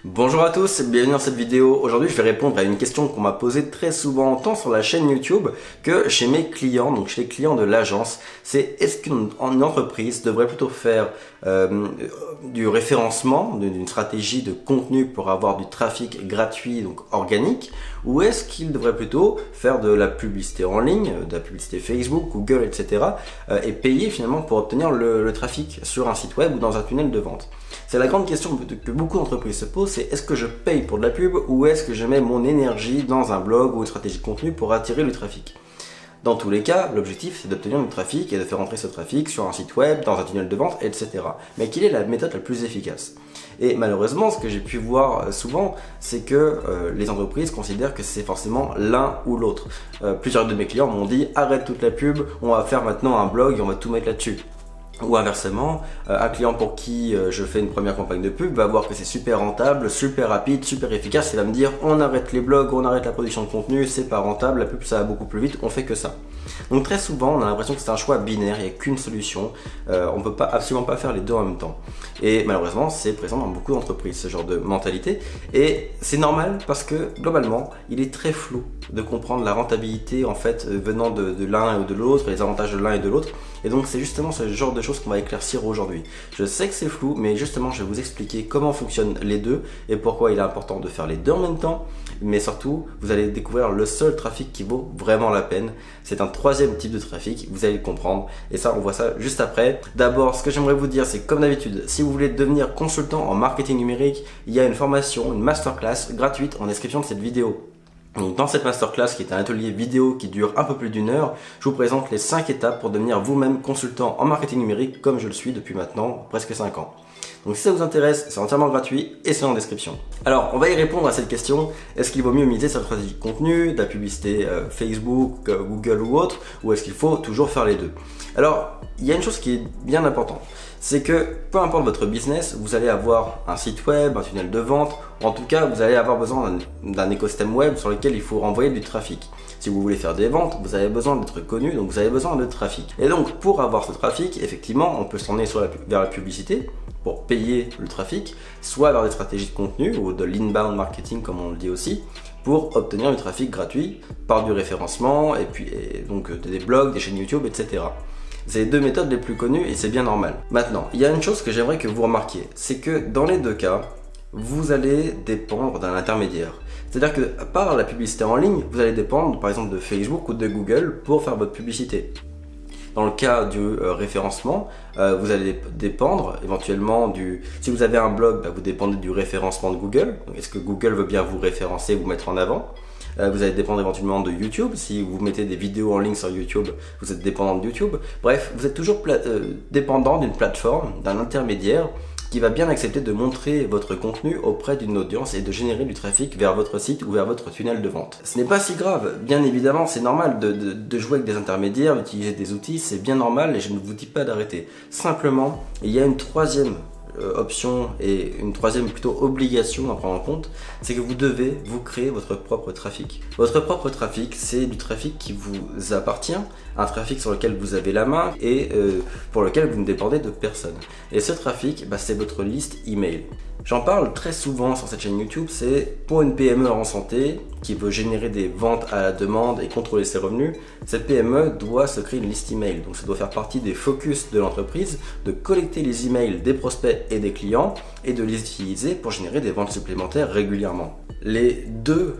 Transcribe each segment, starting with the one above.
Bonjour à tous, bienvenue dans cette vidéo. Aujourd'hui je vais répondre à une question qu'on m'a posée très souvent tant sur la chaîne YouTube que chez mes clients, donc chez les clients de l'agence. C'est est-ce qu'une entreprise devrait plutôt faire du référencement, d'une stratégie de contenu pour avoir du trafic gratuit, donc organique, ou est-ce qu'il devrait plutôt faire de la publicité en ligne, de la publicité Facebook, Google, etc. Et payer finalement pour obtenir le trafic sur un site web ou dans un tunnel de vente. C'est la grande question que beaucoup d'entreprises se posent, c'est est-ce que je paye pour de la pub ou est-ce que je mets mon énergie dans un blog ou une stratégie de contenu pour attirer le trafic? Dans tous les cas, l'objectif c'est d'obtenir du trafic et de faire entrer ce trafic sur un site web, dans un tunnel de vente, etc. Mais quelle est la méthode la plus efficace? Et malheureusement, ce que j'ai pu voir souvent, c'est que les entreprises considèrent que c'est forcément l'un ou l'autre. Plusieurs de mes clients m'ont dit arrête toute la pub, on va faire maintenant un blog et on va tout mettre là-dessus. Ou inversement, un client pour qui je fais une première campagne de pub va voir que c'est super rentable, super rapide, super efficace et va me dire on arrête les blogs, on arrête la production de contenu, c'est pas rentable, la pub ça va beaucoup plus vite, on fait que ça. Donc très souvent on a l'impression que c'est un choix binaire, il n'y a qu'une solution, on peut absolument pas faire les deux en même temps. Et malheureusement c'est présent dans beaucoup d'entreprises ce genre de mentalité et c'est normal parce que globalement il est très flou de comprendre la rentabilité en fait venant de l'un ou de l'autre, les avantages de l'un et de l'autre. Et donc c'est justement ce genre de choses qu'on va éclaircir aujourd'hui. Je sais que c'est flou, mais justement je vais vous expliquer comment fonctionnent les deux et pourquoi il est important de faire les deux en même temps. Mais surtout, vous allez découvrir le seul trafic qui vaut vraiment la peine. C'est un troisième type de trafic, vous allez le comprendre. Et ça, on voit ça juste après. D'abord, ce que j'aimerais vous dire, c'est comme d'habitude, si vous voulez devenir consultant en marketing numérique, il y a une formation, une masterclass gratuite en description de cette vidéo. Donc dans cette masterclass qui est un atelier vidéo qui dure un peu plus d'une heure, je vous présente les 5 étapes pour devenir vous-même consultant en marketing numérique comme je le suis depuis maintenant presque 5 ans. Donc si ça vous intéresse, c'est entièrement gratuit et c'est en description. Alors on va y répondre à cette question, est-ce qu'il vaut mieux miser sur la stratégie de contenu, de la publicité Facebook, Google ou autre, ou est-ce qu'il faut toujours faire les deux? Alors il y a une chose qui est bien importante, c'est que peu importe votre business, vous allez avoir un site web, un tunnel de vente, en tout cas vous allez avoir besoin d'un écosystème web sur lequel il faut renvoyer du trafic. Si vous voulez faire des ventes, vous avez besoin d'être connu, donc vous avez besoin de trafic. Et donc pour avoir ce trafic, effectivement, on peut se tourner vers la publicité pour payer le trafic, soit vers des stratégies de contenu ou de l'inbound marketing comme on le dit aussi, pour obtenir du trafic gratuit par du référencement et puis donc des blogs, des chaînes YouTube, etc. C'est les deux méthodes les plus connues et c'est bien normal. Maintenant, il y a une chose que j'aimerais que vous remarquiez, c'est que dans les deux cas, vous allez dépendre d'un intermédiaire. C'est-à-dire que par la publicité en ligne, vous allez dépendre par exemple de Facebook ou de Google pour faire votre publicité. Dans le cas du référencement, vous allez dépendre éventuellement si vous avez un blog, vous dépendez du référencement de Google. Est-ce que Google veut bien vous référencer, vous mettre en avant? Vous allez dépendre éventuellement de YouTube. Si vous mettez des vidéos en ligne sur YouTube, vous êtes dépendant de YouTube. Bref, vous êtes toujours dépendant d'une plateforme, d'un intermédiaire qui va bien accepter de montrer votre contenu auprès d'une audience et de générer du trafic vers votre site ou vers votre tunnel de vente. Ce n'est pas si grave, bien évidemment c'est normal de jouer avec des intermédiaires, d'utiliser des outils, c'est bien normal et je ne vous dis pas d'arrêter. Simplement, il y a une troisième option et une troisième plutôt obligation à prendre en compte, c'est que vous devez vous créer votre propre trafic. Votre propre trafic, c'est du trafic qui vous appartient, un trafic sur lequel vous avez la main et pour lequel vous ne dépendez de personne. Et ce trafic, c'est votre liste email. J'en parle très souvent sur cette chaîne YouTube, c'est pour une PME en santé qui veut générer des ventes à la demande et contrôler ses revenus, cette PME doit se créer une liste email. Donc ça doit faire partie des focus de l'entreprise, de collecter les emails des prospects et des clients et de les utiliser pour générer des ventes supplémentaires régulièrement. Les deux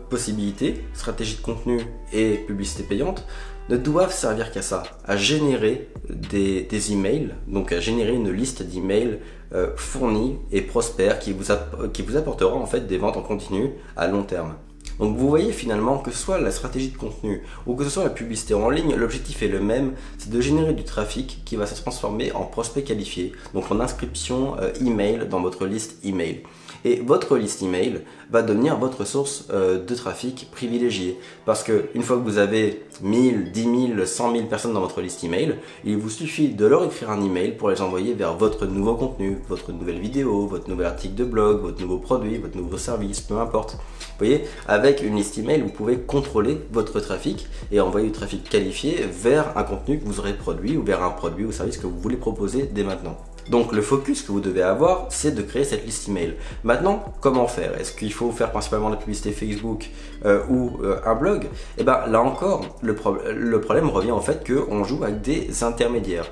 possibilités, stratégie de contenu et publicité payante, ne doivent servir qu'à ça, à générer des emails, donc à générer une liste d'emails fournie et prospère qui vous apportera en fait des ventes en continu à long terme. Donc vous voyez finalement que ce soit la stratégie de contenu ou que ce soit la publicité en ligne, l'objectif est le même, c'est de générer du trafic qui va se transformer en prospect qualifié, donc en inscription email dans votre liste email. Et votre liste email va devenir votre source de trafic privilégiée. Parce que une fois que vous avez 1000, 10 000, 100 000 personnes dans votre liste email, il vous suffit de leur écrire un email pour les envoyer vers votre nouveau contenu, votre nouvelle vidéo, votre nouvel article de blog, votre nouveau produit, votre nouveau service, peu importe. Vous voyez, avec une liste email, vous pouvez contrôler votre trafic et envoyer du trafic qualifié vers un contenu que vous aurez produit ou vers un produit ou service que vous voulez proposer dès maintenant. Donc le focus que vous devez avoir, c'est de créer cette liste email. Maintenant, comment faire? Est-ce qu'il faut faire principalement de la publicité Facebook ou un blog? Et bien là encore, le problème revient au fait qu'on joue avec des intermédiaires.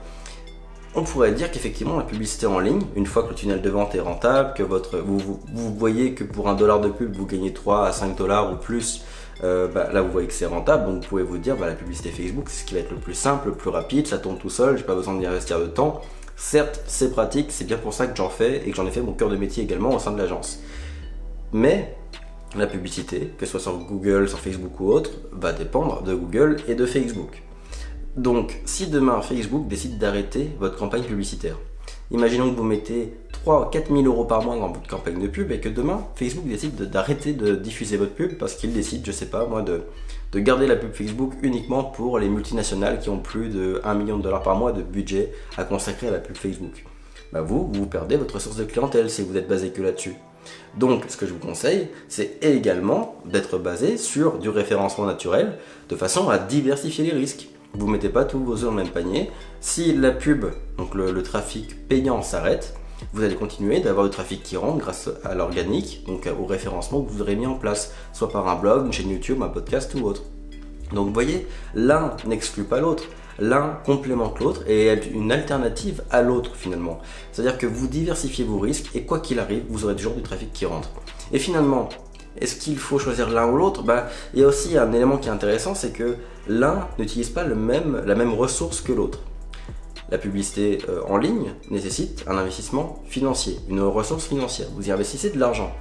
On pourrait dire qu'effectivement la publicité en ligne, une fois que le tunnel de vente est rentable, que vous voyez que pour $1 de pub vous gagnez 3 à 5 dollars ou plus, là vous voyez que c'est rentable, donc vous pouvez vous dire la publicité Facebook c'est ce qui va être le plus simple, le plus rapide, ça tourne tout seul, j'ai pas besoin d'y investir de temps. Certes c'est pratique, c'est bien pour ça que j'en fais et que j'en ai fait mon cœur de métier également au sein de l'agence. Mais la publicité, que ce soit sur Google, sur Facebook ou autre, va dépendre de Google et de Facebook. Donc, si demain Facebook décide d'arrêter votre campagne publicitaire, imaginons que vous mettez 3 ou 4 000 euros par mois dans votre campagne de pub et que demain Facebook décide d'arrêter de diffuser votre pub parce qu'il décide, je sais pas moi, de garder la pub Facebook uniquement pour les multinationales qui ont plus de 1 million de dollars par mois de budget à consacrer à la pub Facebook. Vous perdez votre source de clientèle si vous êtes basé que là-dessus. Donc, ce que je vous conseille, c'est également d'être basé sur du référencement naturel de façon à diversifier les risques. Vous ne mettez pas tous vos œufs dans le même panier. Si la pub, donc le trafic payant s'arrête, vous allez continuer d'avoir du trafic qui rentre grâce à l'organique, donc au référencement que vous aurez mis en place, soit par un blog, une chaîne YouTube, un podcast ou autre. Donc vous voyez, l'un n'exclut pas l'autre. L'un complémente l'autre et est une alternative à l'autre finalement. C'est-à-dire que vous diversifiez vos risques et quoi qu'il arrive, vous aurez toujours du trafic qui rentre. Et finalement, est-ce qu'il faut choisir l'un ou l'autre? Il y a aussi un élément qui est intéressant, c'est que l'un n'utilise pas la même ressource que l'autre. La publicité en ligne nécessite un investissement financier, une ressource financière. Vous y investissez de l'argent.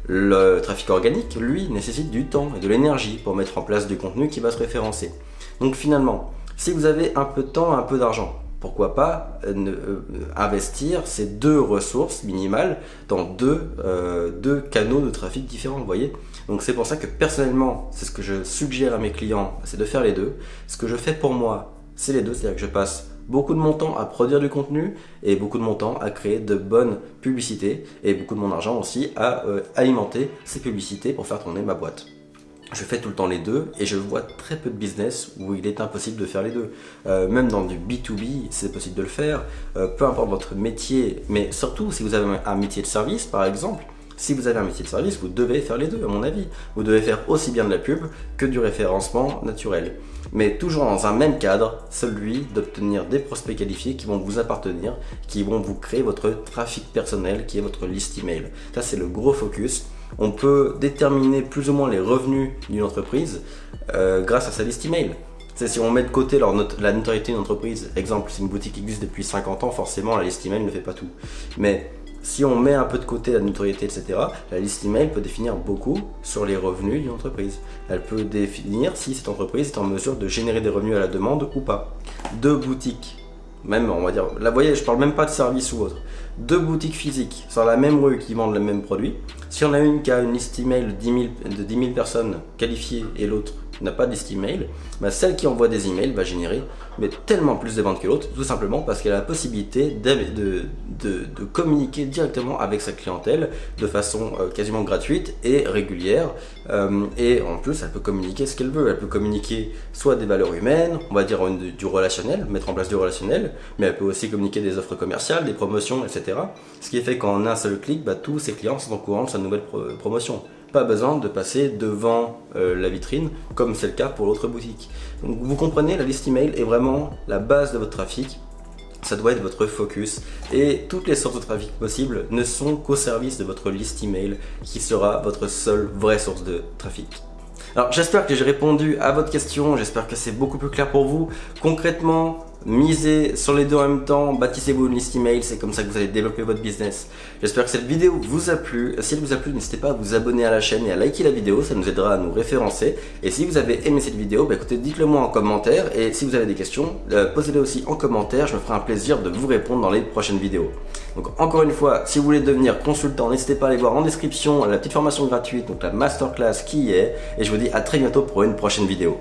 Le trafic organique, lui, nécessite du temps et de l'énergie pour mettre en place du contenu qui va se référencer. Donc finalement, si vous avez un peu de temps, un peu d'argent, pourquoi pas investir ces deux ressources minimales dans deux canaux de trafic différents, vous voyez. Donc c'est pour ça que personnellement, c'est ce que je suggère à mes clients, c'est de faire les deux. Ce que je fais pour moi, c'est les deux, c'est-à-dire que je passe beaucoup de mon temps à produire du contenu et beaucoup de mon temps à créer de bonnes publicités et beaucoup de mon argent aussi à alimenter ces publicités pour faire tourner ma boîte. Je fais tout le temps les deux et je vois très peu de business où il est impossible de faire les deux. Même dans du B2B, c'est possible de le faire, peu importe votre métier, mais surtout si vous avez un métier de service par exemple. Si vous avez un métier de service, vous devez faire les deux à mon avis. Vous devez faire aussi bien de la pub que du référencement naturel. Mais toujours dans un même cadre, celui d'obtenir des prospects qualifiés qui vont vous appartenir, qui vont vous créer votre trafic personnel, qui est votre liste email. Ça c'est le gros focus. On peut déterminer plus ou moins les revenus d'une entreprise grâce à sa liste email. Si on met de côté la notoriété d'une entreprise, exemple si une boutique existe depuis 50 ans, forcément la liste email ne fait pas tout. Mais si on met un peu de côté la notoriété, etc., la liste email peut définir beaucoup sur les revenus d'une entreprise. Elle peut définir si cette entreprise est en mesure de générer des revenus à la demande ou pas. Deux boutiques, même on va dire, là vous voyez, je parle même pas de service ou autre. Deux boutiques physiques sur la même rue qui vendent le même produit. Si on a une qui a une liste email de 10 000 personnes qualifiées et l'autre n'a pas de liste email, celle qui envoie des emails va générer tellement plus de ventes que l'autre, tout simplement parce qu'elle a la possibilité de communiquer directement avec sa clientèle de façon quasiment gratuite et régulière. Et en plus, elle peut communiquer ce qu'elle veut. Elle peut communiquer soit des valeurs humaines, on va dire du relationnel, mettre en place du relationnel, mais elle peut aussi communiquer des offres commerciales, des promotions, etc. Ce qui fait qu'en un seul clic, tous ses clients sont au courant de sa nouvelle promotion. Pas besoin de passer devant la vitrine comme c'est le cas pour l'autre boutique. Donc vous comprenez, la liste email est vraiment la base de votre trafic. Ça doit être votre focus et toutes les sources de trafic possibles ne sont qu'au service de votre liste email qui sera votre seule vraie source de trafic. Alors j'espère que j'ai répondu à votre question, j'espère que c'est beaucoup plus clair pour vous. Concrètement, misez sur les deux en même temps, bâtissez-vous une liste email, c'est comme ça que vous allez développer votre business. J'espère que cette vidéo vous a plu. Si elle vous a plu, n'hésitez pas à vous abonner à la chaîne et à liker la vidéo, ça nous aidera à nous référencer. Et si vous avez aimé cette vidéo, écoutez, dites-le moi en commentaire. Et si vous avez des questions, posez-les aussi en commentaire, je me ferai un plaisir de vous répondre dans les prochaines vidéos. Donc encore une fois, si vous voulez devenir consultant, n'hésitez pas à aller voir en description la petite formation gratuite, donc la masterclass qui y est. Et je vous dis à très bientôt pour une prochaine vidéo.